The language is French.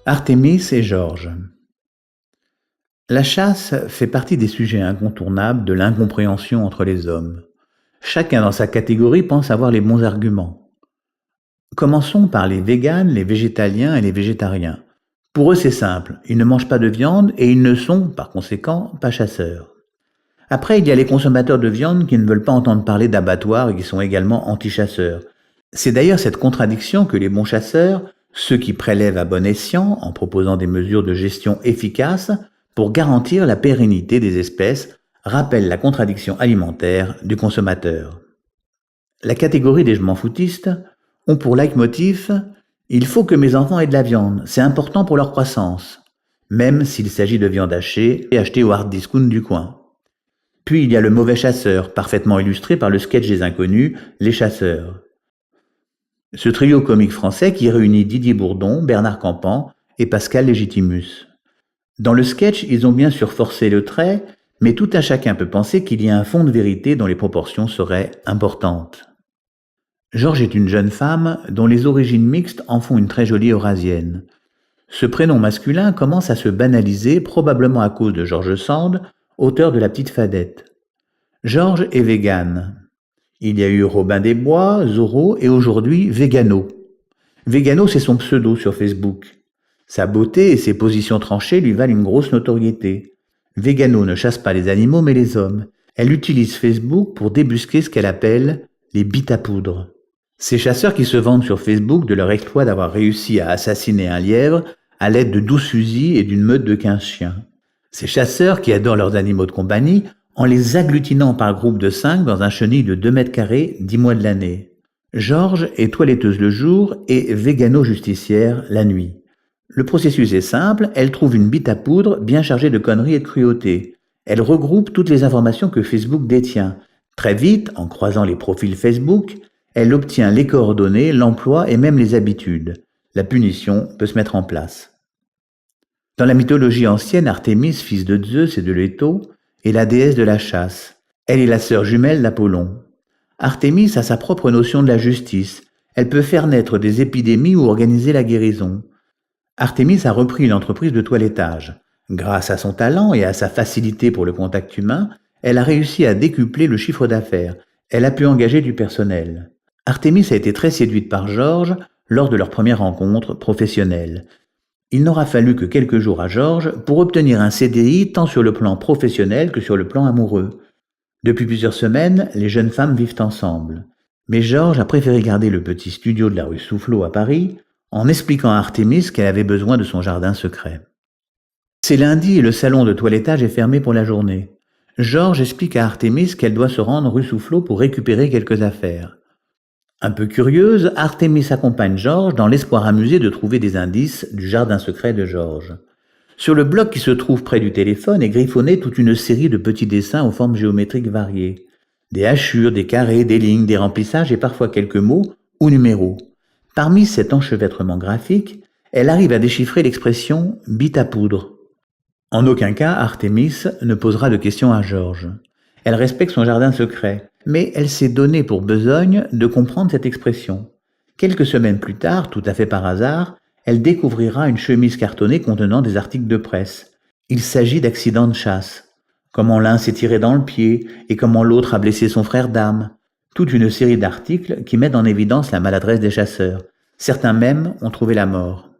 Artémis et Georges. La chasse fait partie des sujets incontournables de l'incompréhension entre les hommes. Chacun dans sa catégorie pense avoir les bons arguments. Commençons par les véganes, les végétaliens et les végétariens. Pour eux, c'est simple, ils ne mangent pas de viande et ils ne sont, par conséquent, pas chasseurs. Après, il y a les consommateurs de viande qui ne veulent pas entendre parler d'abattoirs et qui sont également anti-chasseurs. C'est d'ailleurs cette contradiction que les bons chasseurs, ceux qui prélèvent à bon escient en proposant des mesures de gestion efficaces pour garantir la pérennité des espèces, rappellent la contradiction alimentaire du consommateur. La catégorie des je m'en foutistes ont pour leitmotiv « Il faut que mes enfants aient de la viande, c'est important pour leur croissance », même s'il s'agit de viande hachée et achetée au hard discount du coin. Puis il y a le mauvais chasseur, parfaitement illustré par le sketch des inconnus, Les Chasseurs. Ce trio comique français qui réunit Didier Bourdon, Bernard Campan et Pascal Légitimus. Dans le sketch, ils ont bien sûr forcé le trait, mais tout un chacun peut penser qu'il y a un fond de vérité dont les proportions seraient importantes. Georges est une jeune femme dont les origines mixtes en font une très jolie eurasienne. Ce prénom masculin commence à se banaliser, probablement à cause de George Sand, auteur de La Petite Fadette. Georges est végane. Il y a eu Robin des Bois, Zorro et aujourd'hui Végano. Végano, c'est son pseudo sur Facebook. Sa beauté et ses positions tranchées lui valent une grosse notoriété. Végano ne chasse pas les animaux mais les hommes. Elle utilise Facebook pour débusquer ce qu'elle appelle les bites à poudre. Ces chasseurs qui se vantent sur Facebook de leur exploit d'avoir réussi à assassiner un lièvre à l'aide de 12 fusils et d'une meute de 15 chiens. Ces chasseurs qui adorent leurs animaux de compagnie en les agglutinant par groupe de 5 dans un chenil de 2 mètres carrés 10 mois de l'année. Georges est toiletteuse le jour et végano-justicière la nuit. Le processus est simple, elle trouve une bite à poudre bien chargée de conneries et de cruauté. Elle regroupe toutes les informations que Facebook détient. Très vite, en croisant les profils Facebook, elle obtient les coordonnées, l'emploi et même les habitudes. La punition peut se mettre en place. Dans la mythologie ancienne, Artémis, fils de Zeus et de Leto, est la déesse de la chasse. Elle est la sœur jumelle d'Apollon. Artémis a sa propre notion de la justice. Elle peut faire naître des épidémies ou organiser la guérison. Artémis a repris une entreprise de toilettage. Grâce à son talent et à sa facilité pour le contact humain, elle a réussi à décupler le chiffre d'affaires. Elle a pu engager du personnel. Artémis a été très séduite par Georges lors de leur première rencontre professionnelle. Il n'aura fallu que quelques jours à Georges pour obtenir un CDI tant sur le plan professionnel que sur le plan amoureux. Depuis plusieurs semaines, les jeunes femmes vivent ensemble. Mais Georges a préféré garder le petit studio de la rue Soufflot à Paris en expliquant à Artémis qu'elle avait besoin de son jardin secret. C'est lundi et le salon de toilettage est fermé pour la journée. Georges explique à Artémis qu'elle doit se rendre rue Soufflot pour récupérer quelques affaires. Un peu curieuse, Artémis accompagne Georges dans l'espoir amusé de trouver des indices du jardin secret de Georges. Sur le bloc qui se trouve près du téléphone est griffonnée toute une série de petits dessins aux formes géométriques variées. Des hachures, des carrés, des lignes, des remplissages et parfois quelques mots ou numéros. Parmi cet enchevêtrement graphique, elle arrive à déchiffrer l'expression « bite à poudre ». En aucun cas, Artémis ne posera de questions à Georges. Elle respecte son jardin secret, mais elle s'est donné pour besogne de comprendre cette expression. Quelques semaines plus tard, tout à fait par hasard, elle découvrira une chemise cartonnée contenant des articles de presse. Il s'agit d'accidents de chasse. Comment l'un s'est tiré dans le pied et comment l'autre a blessé son frère d'armes. Toute une série d'articles qui mettent en évidence la maladresse des chasseurs. Certains même ont trouvé la mort.